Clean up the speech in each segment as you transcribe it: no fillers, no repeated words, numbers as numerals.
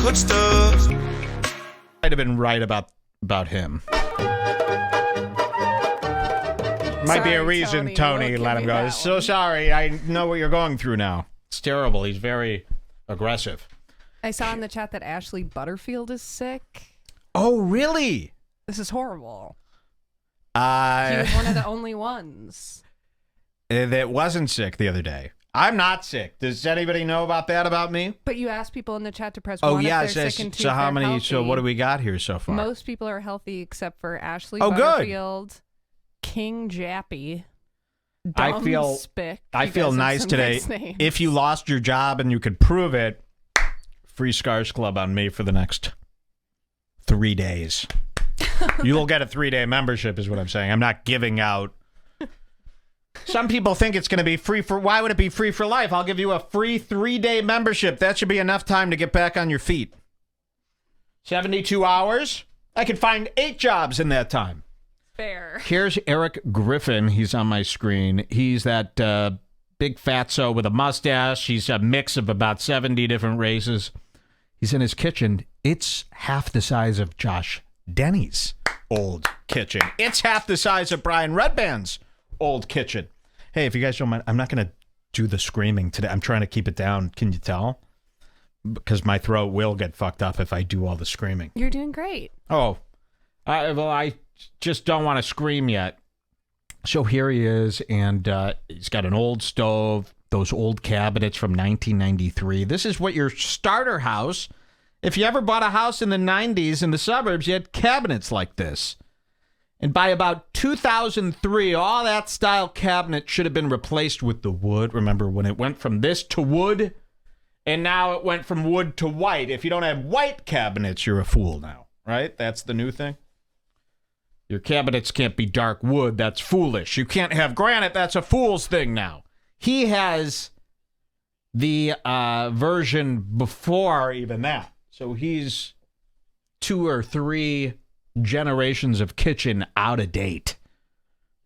Good stuff. I'd have been right about him. Might be a reason Tony let him go. So sorry. I know what you're going through now. It's terrible. He's very aggressive. I saw in the chat that Ashley Butterfield is sick. Oh, really? This is horrible. He was one of the only ones. That wasn't sick the other day. I'm not sick. Does anybody know about that about me? But you asked people in the chat to press 1 Oh, yeah. if they're sick and 2 so if how they're many? healthy. So what do we got here so far? Most people are healthy except for Ashley Oh, good. Butterfield, King Jappy, Dumb Spick. I You feel guys have nice some today. nice names. If you lost your job and you could prove it, free Scars Club on me for the next 3 days. You will get a 3-day membership is what I'm saying. I'm not giving out. Some people think it's going to be free for... Why would it be free for life? I'll give you a free 3-day membership. That should be enough time to get back on your feet. 72 hours? I could find 8 jobs in that time. Fair. Here's Eric Griffin. He's on my screen. He's that big fatso with a mustache. He's a mix of about 70 different races. He's in his kitchen. It's half the size of Josh Denny's old kitchen. It's half the size of Brian Redband's old kitchen. Hey, if you guys don't mind, I'm not going to do the screaming today. I'm trying to keep it down. Can you tell? Because my throat will get fucked up if I do all the screaming. You're doing great. Oh, I just don't want to scream yet. So here he is, and he's got an old stove, those old cabinets from 1993. This is what your starter house. If you ever bought a house in the 90s in the suburbs, you had cabinets like this. And by about 2003, all that style cabinet should have been replaced with the wood. Remember when it went from this to wood? And now it went from wood to white. If you don't have white cabinets, you're a fool now, right? That's the new thing. Your cabinets can't be dark wood. That's foolish. You can't have granite. That's a fool's thing now. He has the version before even that. So he's 2 or 3 generations of kitchen out of date.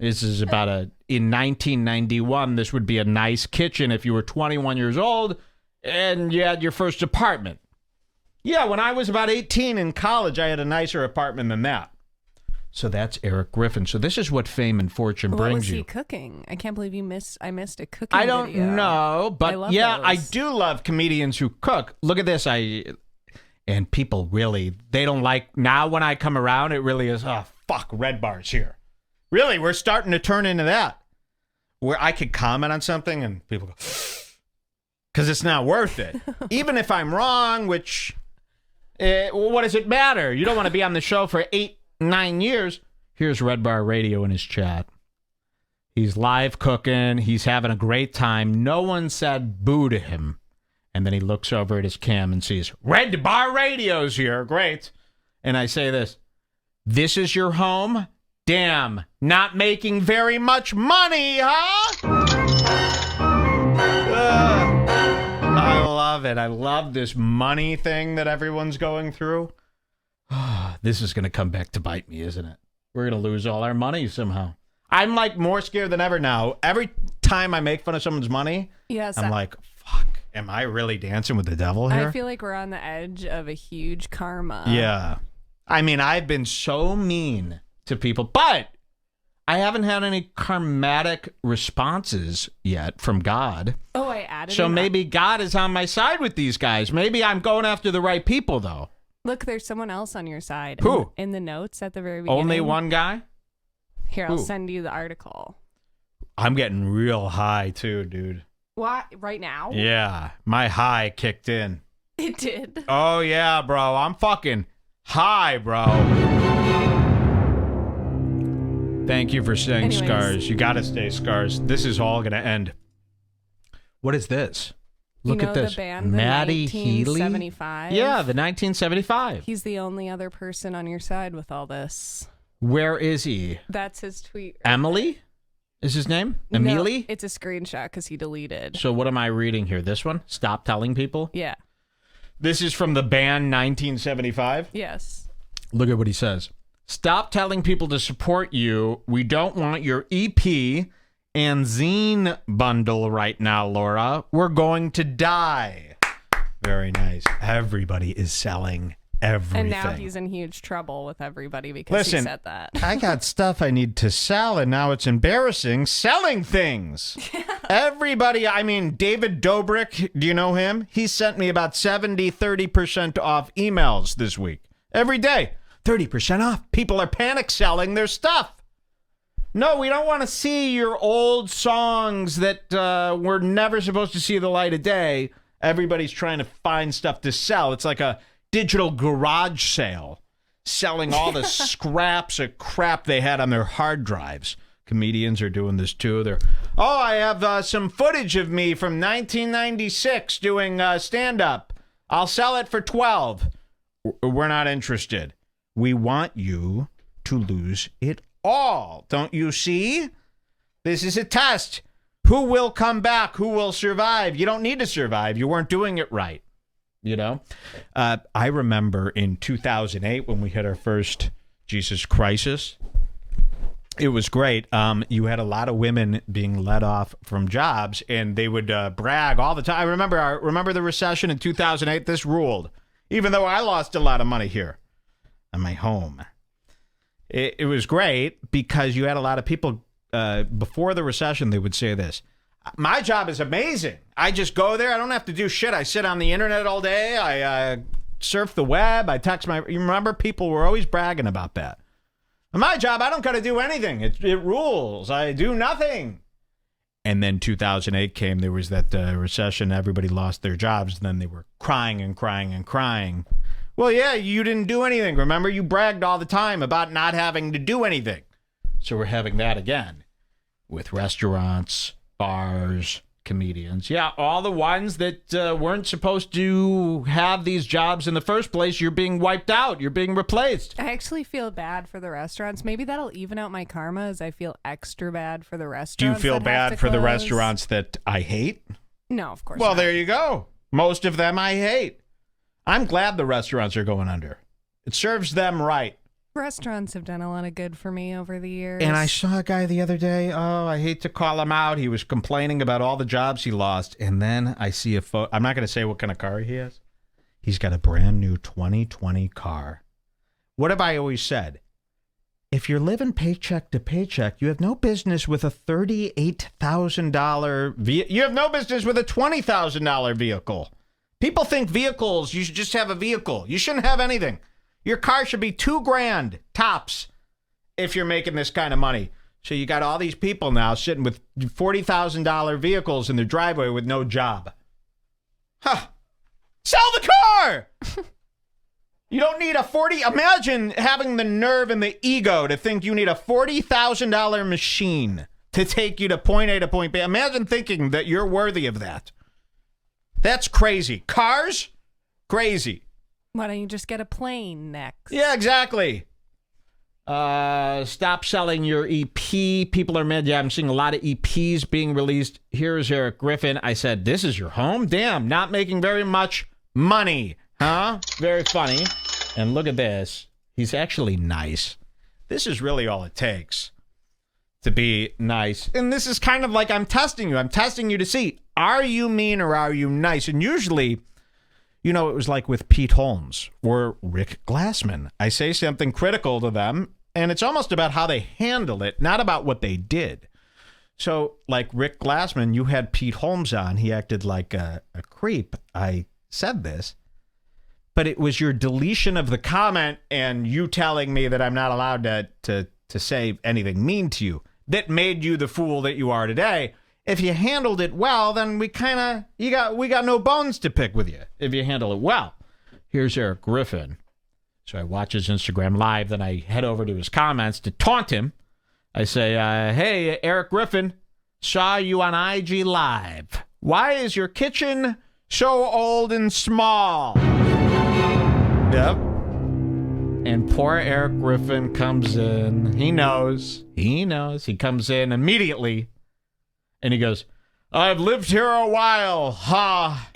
This is about in 1991, this would be a nice kitchen if you were 21 years old and you had your first apartment. Yeah, when I was about 18 in college, I had a nicer apartment than that. So that's Eric Griffin. So this is what fame and fortune brings you. What was he cooking? I can't believe I missed a cooking I don't video. know, but yeah, those. I do love comedians who cook. Look at this. And people really, they don't like, now when I come around, it really is, oh, fuck, Red Bar's here. Really, we're starting to turn into that. Where I could comment on something and people go, because it's not worth it. Even if I'm wrong, which, what does it matter? You don't want to be on the show for 8-9 years. Here's Red Bar Radio in his chat. He's live cooking. He's having a great time. No one said boo to him. And then he looks over at his cam and sees, Red Bar Radio's here. Great. And I say this. This is your home? Damn. Not making very much money, huh? I love it. I love this money thing that everyone's going through. This is going to come back to bite me, isn't it? We're going to lose all our money somehow. I'm like more scared than ever now. Every time I make fun of someone's money, yes, I'm like, fuck. Am I really dancing with the devil here? I feel like we're on the edge of a huge karma. Yeah. I mean, I've been so mean to people, but I haven't had any karmatic responses yet from God. Oh, I added So maybe God is on my side with these guys. Maybe I'm going after the right people, though. Look, there's someone else on your side. Who? In the notes at the very beginning. Only one guy? Here, I'll Who? send you the article. I'm getting real high, too, dude. What? Right now? Yeah. My high kicked in. It did. Oh, yeah, bro. I'm fucking high, bro. Thank you for saying Scars. You gotta stay Scars. This is all gonna end. What is this? Look you know at this. The band, Maddie the Healy? 1975? Yeah, the 1975. He's the only other person on your side with all this. Where is he? That's his tweet. Emily? Is his name? No, Emily? it's a screenshot because he deleted. So what am I reading here? This one? Stop telling people? Yeah. This is from the band 1975? Yes. Look at what he says. Stop telling people to support you. We don't want your EP and zine bundle right now, Laura. We're going to die. Very nice. Everybody is selling everything. And now he's in huge trouble with everybody because Listen, he said that. I got stuff I need to sell, and now it's embarrassing selling things. Everybody, I mean, David Dobrik, do you know him? He sent me about 30% off emails this week. Every day, 30% off. People are panic selling their stuff. No, we don't want to see your old songs that were never supposed to see the light of day. Everybody's trying to find stuff to sell. It's like a digital garage sale, selling all the scraps of crap they had on their hard drives. Comedians are doing this too. I have some footage of me from 1996 doing stand-up. I'll sell it for $12. We're not interested. We want you to lose it all. Don't you see? This is a test. Who will come back? Who will survive? You don't need to survive. You weren't doing it right. You know? I remember in 2008 when we had our first Jesus crisis. It was great. You had a lot of women being let off from jobs, and they would brag all the time. I remember the recession in 2008. This ruled, even though I lost a lot of money here on my home. It was great because you had a lot of people before the recession. They would say this: "My job is amazing. I just go there. I don't have to do shit. I sit on the internet all day. I surf the web. I text my." You remember, people were always bragging about that. My job, I don't got to do anything. It rules. I do nothing. And then 2008 came. There was that recession. Everybody lost their jobs. And then they were crying and crying and crying. Well, yeah, you didn't do anything. Remember, you bragged all the time about not having to do anything. So we're having that again with restaurants, bars, comedians. Yeah, all the ones that weren't supposed to have these jobs in the first place, you're being wiped out. You're being replaced. I actually feel bad for the restaurants. Maybe that'll even out my karma as I feel extra bad for the restaurants. Do you feel that bad have to for the close. restaurants that I hate? No, of course Well, not. there you go. Most of them I hate. I'm glad the restaurants are going under. It serves them right. Restaurants have done a lot of good for me over the years. And I saw a guy the other day. Oh, I hate to call him out. He was complaining about all the jobs he lost. And then I see a photo. I'm not going to say what kind of car he has. He's got a brand new 2020 car. What have I always said? If you're living paycheck to paycheck, you have no business with a $38,000 vehicle. You have no business with a $20,000 vehicle. People think vehicles, you should just have a vehicle. You shouldn't have anything. Your car should be $2,000 tops if you're making this kind of money. So you got all these people now sitting with $40,000 vehicles in their driveway with no job. Huh. Sell the car! You don't need imagine having the nerve and the ego to think you need a $40,000 machine to take you to point A to point B. Imagine thinking that you're worthy of that. That's crazy. Cars? Crazy. Why don't you just get a plane next? Yeah, exactly. Stop selling your EP. People are mad. Yeah, I'm seeing a lot of EPs being released. Here's Eric Griffin. I said, this is your home? Damn, not making very much money. Huh? Very funny. And look at this. He's actually nice. This is really all it takes to be nice. And this is kind of like I'm testing you. I'm testing you to see, are you mean or are you nice? And usually, you know, it was like with Pete Holmes or Rick Glassman. I say something critical to them, and it's almost about how they handle it, not about what they did. So, like Rick Glassman, you had Pete Holmes on. He acted like a creep. I said this, but it was your deletion of the comment and you telling me that I'm not allowed to say anything mean to you that made you the fool that you are today. If you handled it well, then we got no bones to pick with you if you handle it well. Here's Eric Griffin. So I watch his Instagram live, then I head over to his comments to taunt him. I say, hey, Eric Griffin, saw you on IG Live. Why is your kitchen so old and small? Yep. And poor Eric Griffin comes in. He knows. He comes in immediately. And he goes, I've lived here a while, ha.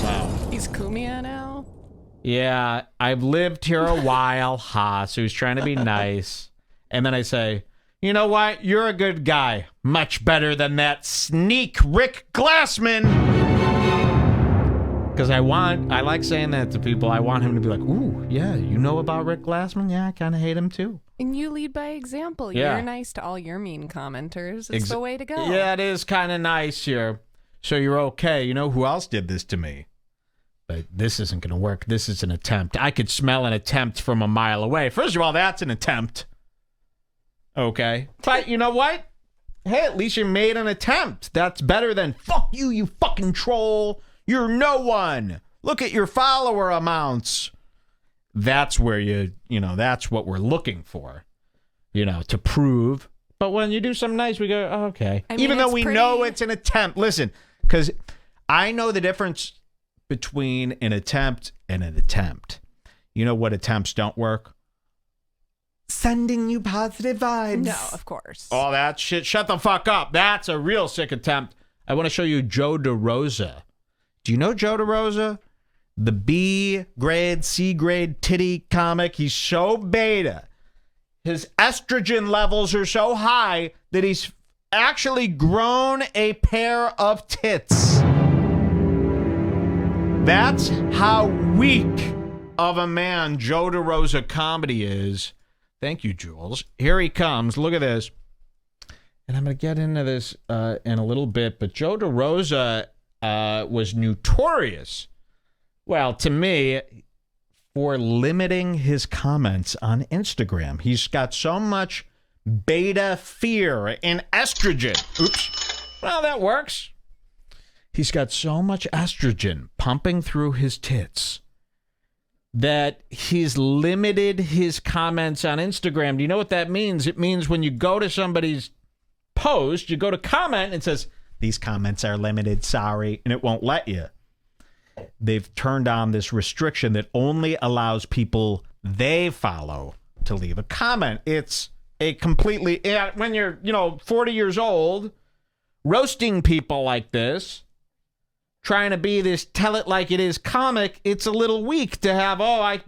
Wow. He's Kumia now? Yeah, I've lived here a while, ha. So he's trying to be nice. And then I say, you know what? You're a good guy. Much better than that sneak Rick Glassman. Because I like saying that to people. I want him to be like, ooh, yeah, you know about Rick Glassman? Yeah, I kind of hate him too. And you lead by example. Yeah. You're nice to all your mean commenters. It's the way to go. Yeah, it is kind of nice here. So you're okay. You know who else did this to me? But this isn't going to work. This is an attempt. I could smell an attempt from a mile away. First of all, that's an attempt. Okay. But you know what? Hey, at least you made an attempt. That's better than, fuck you, you fucking troll. You're no one. Look at your follower amounts. That's where that's what we're looking for, to prove. But when you do something nice, we go, oh, okay. Even though we know it's an attempt. Listen, because I know the difference between an attempt and an attempt. You know what attempts don't work? Sending you positive vibes. No, of course. All that shit. Shut the fuck up. That's a real sick attempt. I want to show you Joe DeRosa. Do you know Joe DeRosa? The B grade, C grade titty comic. He's so beta. His estrogen levels are so high that he's actually grown a pair of tits. That's how weak of a man Joe DeRosa comedy is. Thank you, Jules. Here he comes. Look at this. And I'm going to get into this in a little bit. But Joe DeRosa was notorious, well, to me, for limiting his comments on Instagram. He's got so much beta fear and estrogen. Oops. Well, that works. He's got so much estrogen pumping through his tits that he's limited his comments on Instagram. Do you know what that means? It means when you go to somebody's post, you go to comment and it says, these comments are limited, sorry, and it won't let you. They've turned on this restriction that only allows people they follow to leave a comment. It's a completely, when you're, 40 years old, roasting people like this, trying to be this tell it like it is comic, it's a little weak to have,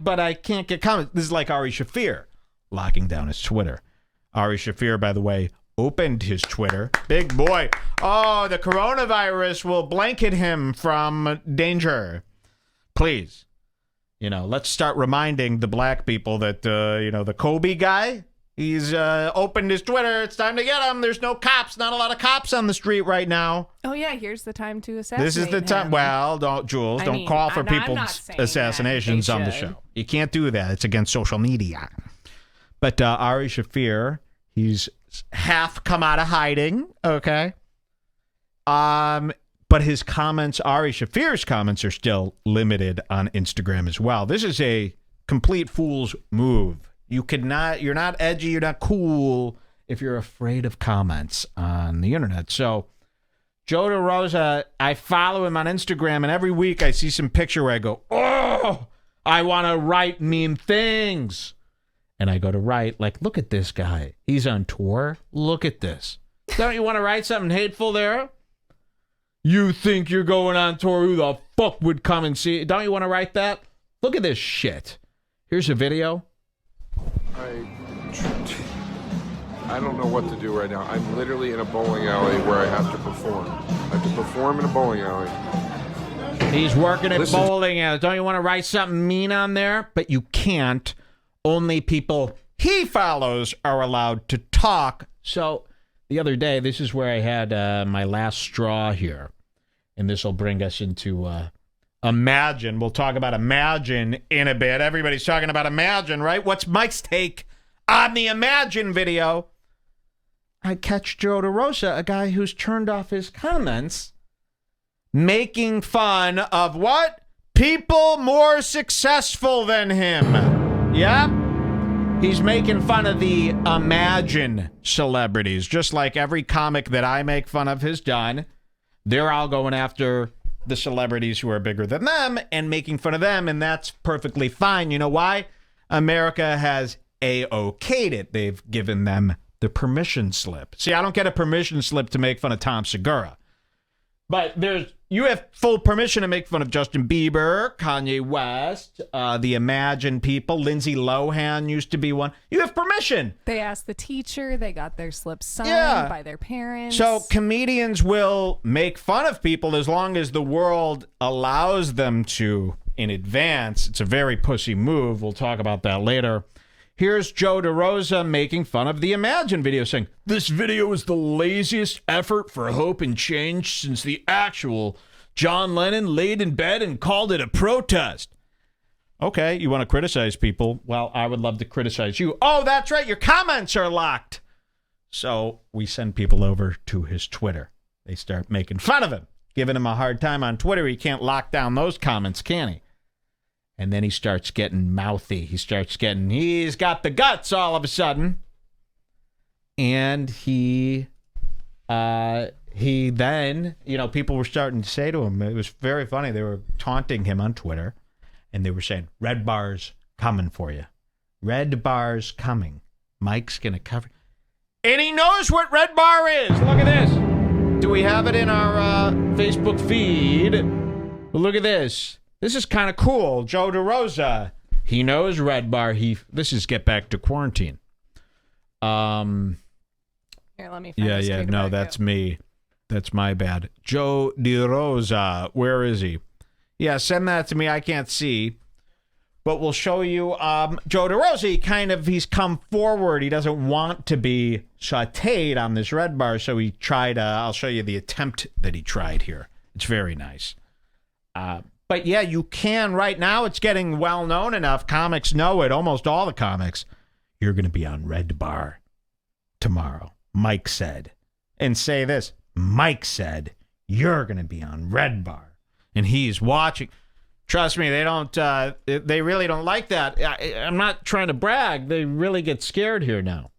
but I can't get comments. This is like Ari Shaffir locking down his Twitter. Ari Shaffir, by the way, opened his Twitter. Big boy. Oh, the coronavirus will blanket him from danger. Please. Let's start reminding the black people that, the Kobe guy, he's opened his Twitter. It's time to get him. There's no cops. Not a lot of cops on the street right now. Oh, yeah. Here's the time to assassinate This is the time. him. Well, don't, Jules. Don't call for people's assassinations on the show. You can't do that. It's against social media. But Ari Shaffir, he's half come out of hiding. Okay. But his comments, Ari Shaffir's comments, are still limited on Instagram as well. This is a complete fool's move. You're not edgy, you're not cool if you're afraid of comments on the internet. So, Joe DeRosa, I follow him on Instagram, and every week I see some picture where I go, oh, I want to write mean things. And I go to write, like, look at this guy. He's on tour. Look at this. Don't you want to write something hateful there? You think you're going on tour? Who the fuck would come and see it? Don't you want to write that? Look at this shit. Here's a video. I don't know what to do right now. I'm literally in a bowling alley where I have to perform. I have to perform in a bowling alley. He's working at bowling alley. Don't you want to write something mean on there? But you can't. Only people he follows are allowed to talk. So the other day, this is where I had my last straw here. And this will bring us into Imagine. We'll talk about Imagine in a bit. Everybody's talking about Imagine, right? What's Mike's take on the Imagine video? I catch Joe DeRosa, a guy who's turned off his comments, making fun of what? People more successful than him. Yep. He's making fun of the Imagine celebrities, just like every comic that I make fun of has done. They're all going after the celebrities who are bigger than them and making fun of them, and that's perfectly fine. You know why? America has A-okayed it. They've given them the permission slip. See, I don't get a permission slip to make fun of Tom Segura. But there's you have full permission to make fun of Justin Bieber, Kanye West, the Imagine people. Lindsay Lohan used to be one. You have permission. They asked the teacher. They got their slips signed by their parents. So comedians will make fun of people as long as the world allows them to in advance. It's a very pussy move. We'll talk about that later. Here's Joe DeRosa making fun of the Imagine video, saying, "This video is the laziest effort for hope and change since the actual John Lennon laid in bed and called it a protest." Okay, you want to criticize people? Well, I would love to criticize you. Oh, that's right, your comments are locked. So we send people over to his Twitter. They start making fun of him, giving him a hard time on Twitter. He can't lock down those comments, can he? And then he starts getting mouthy. He's got the guts all of a sudden. And he then, people were starting to say to him, it was very funny. They were taunting him on Twitter. And they were saying, "Red Bar's coming for you. Red Bar's coming. Mike's going to cover." And he knows what Red Bar is. Look at this. Do we have it in our Facebook feed? Well, look at this. This is kind of cool. Joe DeRosa. He knows Red Bar. This is Get Back to Quarantine. Here, let me find Yeah. No, that's me. That's my bad. Joe DeRosa. Where is he? Yeah, send that to me. I can't see. But we'll show you Joe DeRosa. He's come forward. He doesn't want to be sauteed on this Red Bar, so he tried. I'll show you the attempt that he tried here. It's very nice. But yeah, you can right now. It's getting well known enough. Comics know it. Almost all the comics. You're going to be on Red Bar tomorrow, Mike said. And say this. Mike said, you're going to be on Red Bar. And he's watching. Trust me, they don't. They really don't like that. I'm not trying to brag. They really get scared here now.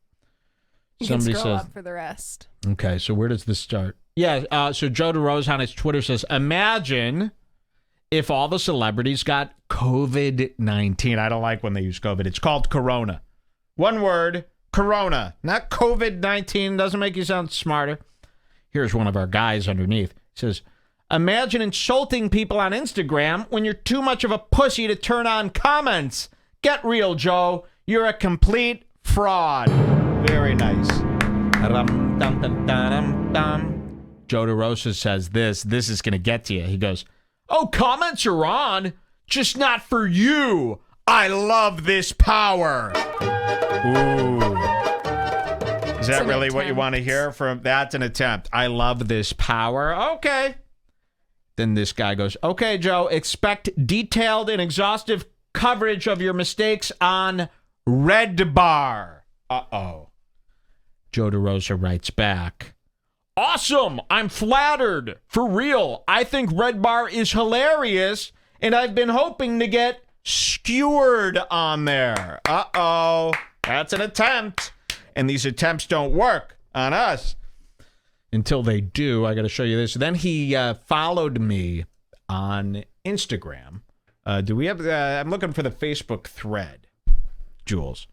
Somebody can scroll up for the rest. Okay, so where does this start? Yeah, so Joe DeRosa on his Twitter says, "Imagine if all the celebrities got COVID-19. I don't like when they use COVID. It's called Corona. One word, Corona. Not COVID-19. Doesn't make you sound smarter. Here's one of our guys underneath. He says, "Imagine insulting people on Instagram when you're too much of a pussy to turn on comments. Get real, Joe. You're a complete fraud." Very nice. Joe DeRosa says this. This is going to get to you. He goes, "Oh, comments are on, just not for you. I love this power." Ooh. Is that really what you want to hear from? That's an attempt. I love this power. Okay. Then this guy goes, "Okay, Joe, expect detailed and exhaustive coverage of your mistakes on Red Bar." Uh-oh. Joe DeRosa writes back, "Awesome. I'm flattered. For real. I think Red Bar is hilarious, and I've been hoping to get skewered on there." Uh-oh. That's an attempt. And these attempts don't work on us. Until they do. I got to show you this. Then he followed me on Instagram. Do we have... I'm looking for the Facebook thread, Jules.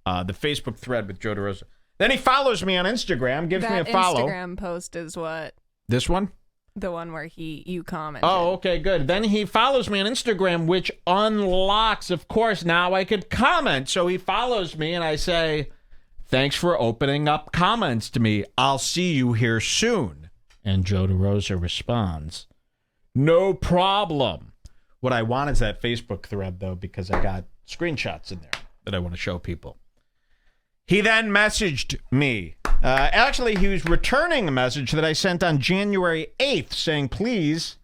The Facebook thread with Joe DeRosa. Then he follows me on Instagram, gives me a follow. That Instagram post is what? This one? The one where you commented. Oh, okay, good. Then he follows me on Instagram, which unlocks, of course, now I could comment. So he follows me and I say, "Thanks for opening up comments to me. I'll see you here soon." And Joe DeRosa responds, "No problem." What I want is that Facebook thread, though, because I got screenshots in there that I want to show people. He then messaged me. Actually, he was returning a message that I sent on January 8th saying, "Please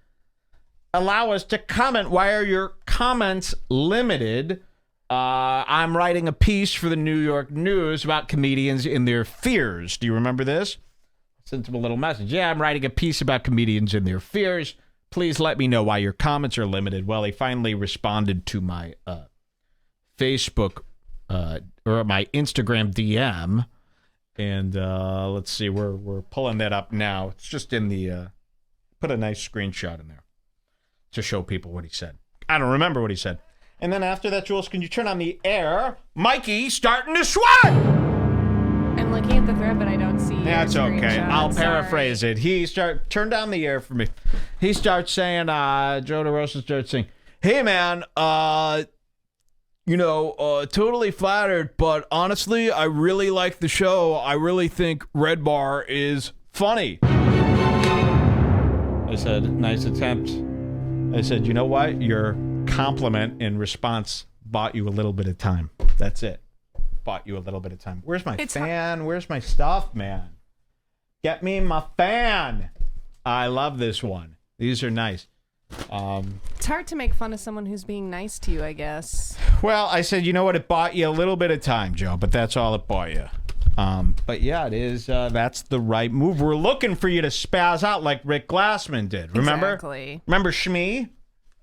allow us to comment. Why are your comments limited? I'm writing a piece for the New York News about comedians and their fears." Do you remember this? I sent him a little message. "Yeah, I'm writing a piece about comedians and their fears. Please let me know why your comments are limited." Well, he finally responded to my Facebook or my Instagram DM. And let's see, we're pulling that up now. It's just in the, put a nice screenshot in there to show people what he said. I don't remember what he said. And then after that, Jules, can you turn on the air? Mikey starting to sweat! And I'm looking at the thread, but I don't see. That's your okay. screenshot. I'll paraphrase it. Turn down the air for me. He starts saying, Joe DeRosa starts saying, "Hey man, totally flattered, but honestly, I really like the show. I really think Red Bar is funny." I said, "Nice attempt." I said, "You know what? Your compliment in response bought you a little bit of time. That's it. Bought you a little bit of time." Where's my fan? Where's my stuff, man? Get me my fan. I love this one. These are nice. It's hard to make fun of someone who's being nice to you, I guess. Well, I said, you know what? It bought you a little bit of time, Joe, but that's all it bought you. But yeah, it is. That's the right move. We're looking for you to spaz out like Rick Glassman did. Remember? Exactly. Remember Shmee?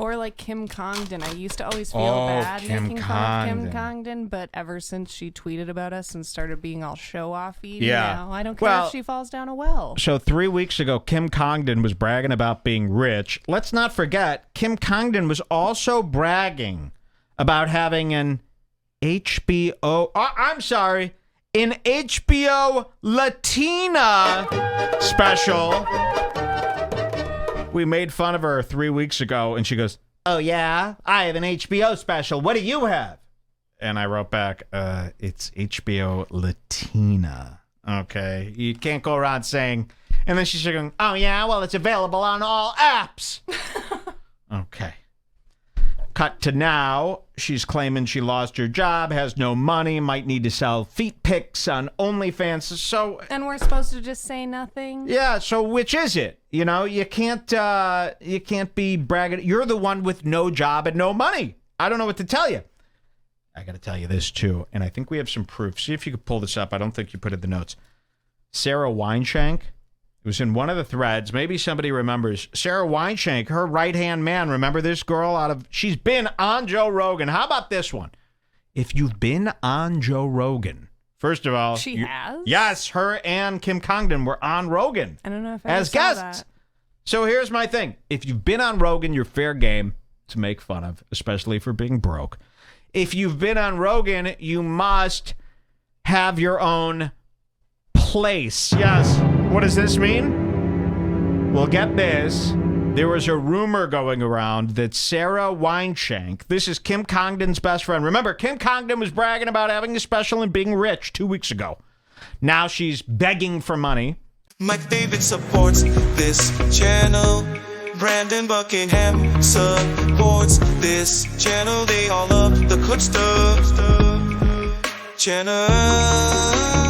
Or like Kim Congdon. I used to always feel bad making fun of Kim Congdon, but ever since she tweeted about us and started being all show-offy, now I don't care if she falls down a well. So 3 weeks ago, Kim Congdon was bragging about being rich. Let's not forget, Kim Congdon was also bragging about having an HBO Latina special. We made fun of her 3 weeks ago, and she goes, "Oh, yeah? I have an HBO special. What do you have?" And I wrote back, "It's HBO Latina." Okay? You can't go around saying... And then she's going, "Oh, yeah? Well, it's available on all apps." Okay. Cut to now. She's claiming she lost her job, has no money, might need to sell feet pics on OnlyFans. So, and we're supposed to just say nothing? Yeah, so which is it? You know, you can't be bragging. You're the one with no job and no money. I don't know what to tell you. I got to tell you this, too, and I think we have some proof. See if you could pull this up. I don't think you put it in the notes. Sarah Weinshank. It was in one of the threads. Maybe somebody remembers. Sarah Weinshank, her right-hand man. Remember this girl she's been on Joe Rogan. How about this one? If you've been on Joe Rogan, first of all. She has? Yes, her and Kim Congdon were on Rogan. I don't know if I as saw guests. that. So here's my thing. If you've been on Rogan, you're fair game to make fun of, especially for being broke. If you've been on Rogan, you must have your own place. Yes. What does this mean? Well, get this. There was a rumor going around that Sarah Weinshank, this is Kim Congdon's best friend. Remember, Kim Congdon was bragging about having a special and being rich 2 weeks ago. Now she's begging for money. Mike David supports this channel. Brandon Buckingham supports this channel. They all love the good stuff. Channel.